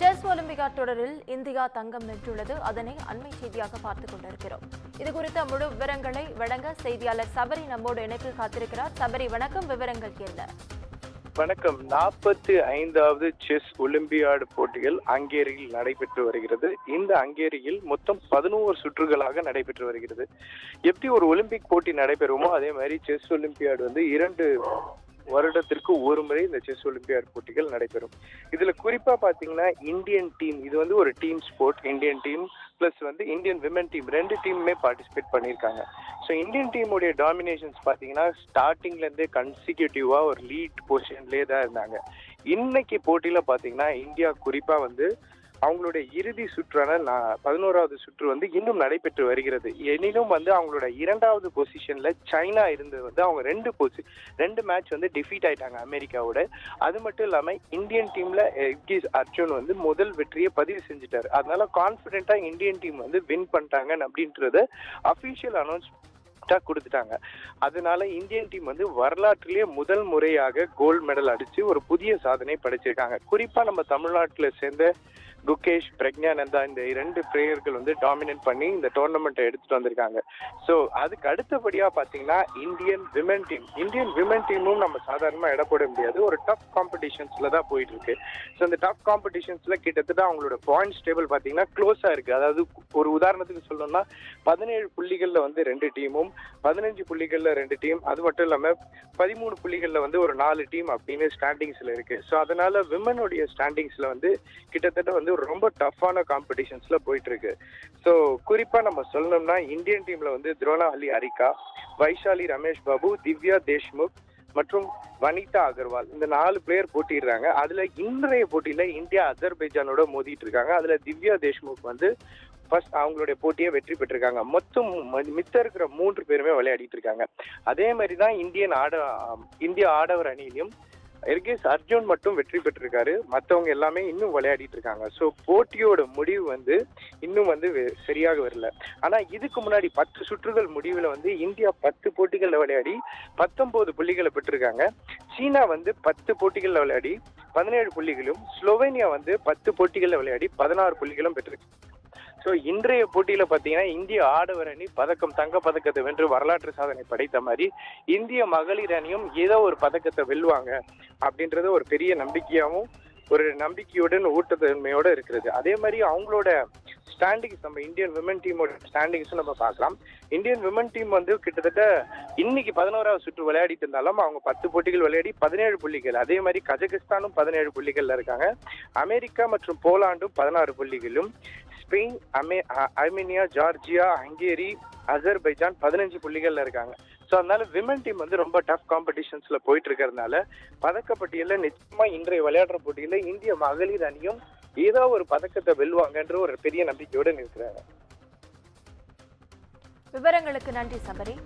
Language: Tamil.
செஸ் ஒலிம்பியாட் தொடரில் இந்தியா தங்கம் வென்றுள்ளது. அதனை அண்மை செய்தியாக பார்த்துக் கொண்டிருக்கிறோம். இதுகுறித்த முழு விவரங்களை வழங்க செய்தியாளர் சபரி நம்மோடு இணைப்பில் காத்திருக்கிறார். சபரி, வணக்கம். விவரங்கள் என்ன? வணக்கம். 45வது செஸ் ஒலிம்பியாடு போட்டிகள் ஹங்கேரியில் நடைபெற்று வருகிறது. இந்த ஹங்கேரியில் மொத்தம் 11 சுற்றுகளாக நடைபெற்று வருகிறது. எப்படி ஒரு ஒலிம்பிக் போட்டி நடைபெறுமோ அதே மாதிரி செஸ் ஒலிம்பியாடு 2 வருடத்திற்கு ஒரு முறை இந்த செஸ் ஒலிம்பியாட் போட்டிகள் நடைபெறும். இதுல குறிப்பா பாத்தீங்கன்னா இந்தியன் டீம், இது ஒரு team sport. Indian team plus Indian women team 2 டீமுமே பார்ட்டிசிபேட் பண்ணியிருக்காங்க. ஸோ இந்தியன் டீமுடைய டாமினேஷன்ஸ் பார்த்தீங்கன்னா ஸ்டார்டிங்ல இருந்தே கன்சிக்யூட்டிவா ஒரு லீட் பொசிஷன்லேயே தான் இருந்தாங்க. இன்னைக்கு போட்டியில பார்த்தீங்கன்னா இந்தியா குறிப்பா அவங்களுடைய இறுதி சுற்றான 11வது சுற்று இன்னும் நடைபெற்று வருகிறது. எனினும் அவங்களோட 2வது பொசிஷன்ல சைனா இருந்தது அவங்க 2 மேட்ச் டிஃபீட் ஆயிட்டாங்க அமெரிக்காவோட. அது மட்டும் இல்லாம இந்தியன் டீம்ல எர்கிஸ் அர்ஜுன் முதல் வெற்றியை பதிவு செஞ்சுட்டாரு. அதனால கான்பிடென்டா இந்தியன் டீம் வின் பண்ணிட்டாங்க அப்படின்றத அபிஷியல் அனௌன்ஸ் கொடுத்துட்டாங்க. அதனால இந்தியன் டீம் வரலாற்றிலேயே முதல் முறையாக கோல்டு மெடல் அடிச்சு ஒரு புதிய சாதனை படைச்சிருக்காங்க. குறிப்பா நம்ம தமிழ்நாட்டில சேர்ந்த குகேஷ், பிரக்ஞானந்தா இந்த 2 பிளேயர்கள் டாமினேட் பண்ணி இந்த டோர்னமெண்ட்டை எடுத்துட்டு வந்திருக்காங்க. ஸோ அதுக்கு அடுத்தபடியா பாத்தீங்கன்னா இந்தியன் விமன் டீமும் நம்ம சாதாரணமா இட போட முடியாது. ஒரு டஃப் காம்படிஷன்ஸ்ல தான் போயிட்டு இருக்கு. ஸோ இந்த டஃப் காம்படிஷன்ஸ்ல கிட்டத்தட்ட அவங்களோட பாயிண்ட்ஸ் டேபிள் பாத்தீங்கன்னா க்ளோஸா இருக்கு. அதாவது ஒரு உதாரணத்துக்கு சொல்லணும்னா 17 புள்ளிகள்ல 2 டீமும், 15 புள்ளிகள்ல 2 டீம், அது மட்டும் இல்லாம 13 புள்ளிகள்ல ஒரு 4 டீம் அப்படின்னு ஸ்டாண்டிங்ஸ்ல இருக்கு. ஸோ அதனால விமனுடைய ஸ்டாண்டிங்ஸ்ல கிட்டத்தட்ட ரொம்ப டஃப்பான காம்படிஷன்ஸ்ல போயிட்டு இருக்கு. ஸோ குறிப்பா நம்ம சொல்லணும்னா இந்தியன் டீம்ல துரோணாஹலி ஹரிகா, வைஷாலி ரமேஷ் பாபு, திவ்யா தேஷ்முக் மற்றும் வனிதா அகர்வால் இந்த 4 பிளேயர் போட்டிடுறாங்க. அதுல இன்றைய போட்டியில இந்தியா அஜர்பைஜானோட மோதிட்டு இருக்காங்க. அதுல திவ்யா தேஷ்முக் ஃபர்ஸ்ட் அவங்களுடைய போட்டியை வெற்றி பெற்றிருக்காங்க. மொத்தம் மித்த இருக்கிற 3 பேருமே விளையாடிட்டு இருக்காங்க. அதே மாதிரிதான் இந்திய ஆடவர் அணியிலும் எர்கிஸ் அர்ஜுன் மட்டும் வெற்றி பெற்றிருக்காரு. மற்றவங்க எல்லாமே இன்னும் விளையாடிட்டு இருக்காங்க. ஸோ போட்டியோட முடிவு இன்னும் சரியாக வரல. ஆனா இதுக்கு முன்னாடி 10 சுற்றுகள் முடிவுல இந்தியா 10 போட்டிகள்ல விளையாடி 19 புள்ளிகளை பெற்றிருக்காங்க. சீனா 10 போட்டிகள்ல விளையாடி 17 புள்ளிகளும், ஸ்லோவேனியா 10 போட்டிகள்ல விளையாடி 16 புள்ளிகளும் பெற்றிருக்கு. ஸோ இன்றைய போட்டியில பாத்தீங்கன்னா இந்திய ஆடவர் அணி தங்க பதக்கத்தை வென்று வரலாற்று சாதனை படைத்த மாதிரி இந்திய மகளிர் அணியும் ஏதோ ஒரு பதக்கத்தை வெல்லுவாங்க அப்படின்றது ஒரு பெரிய நம்பிக்கையாகவும் ஒரு நம்பிக்கையுடன் ஊட்டத்தன்மையோட இருக்கிறது. அதே மாதிரி அவங்களோட ஸ்டாண்டிங்ஸ், நம்ம இந்தியன் விமன் டீமோட ஸ்டாண்டிங்ஸும் நம்ம பார்க்கலாம். இந்தியன் விமன் டீம் கிட்டத்தட்ட இன்னைக்கு 11வது சுற்று விளையாடிட்டு இருந்தாலும் அவங்க 10 போட்டிகள் விளையாடி 17 புள்ளிகள். அதே மாதிரி கஜகஸ்தானும் 17 புள்ளிகள்ல இருக்காங்க. அமெரிக்கா மற்றும் போலாண்டும் 16 புள்ளிகளும், Spain, Armenia, Georgia, Hungary, Azerbaijan 15 புள்ளிகள்ல இருக்காங்க. ஸோ அதனால விமன் டீம் ரொம்ப டஃப் காம்படிஷன்ஸ்ல போயிட்டு இருக்கிறதுனால பதக்கப்பட்டியல நிச்சயமா இன்றைய விளையாடுற போட்டியில இந்திய மகளிர் அணியும் ஏதோ ஒரு பதக்கத்தை வெல்லுவாங்கன்ற ஒரு பெரிய நம்பிக்கையோட இருக்கிறாங்க. விவரங்களுக்கு நன்றி சபரி.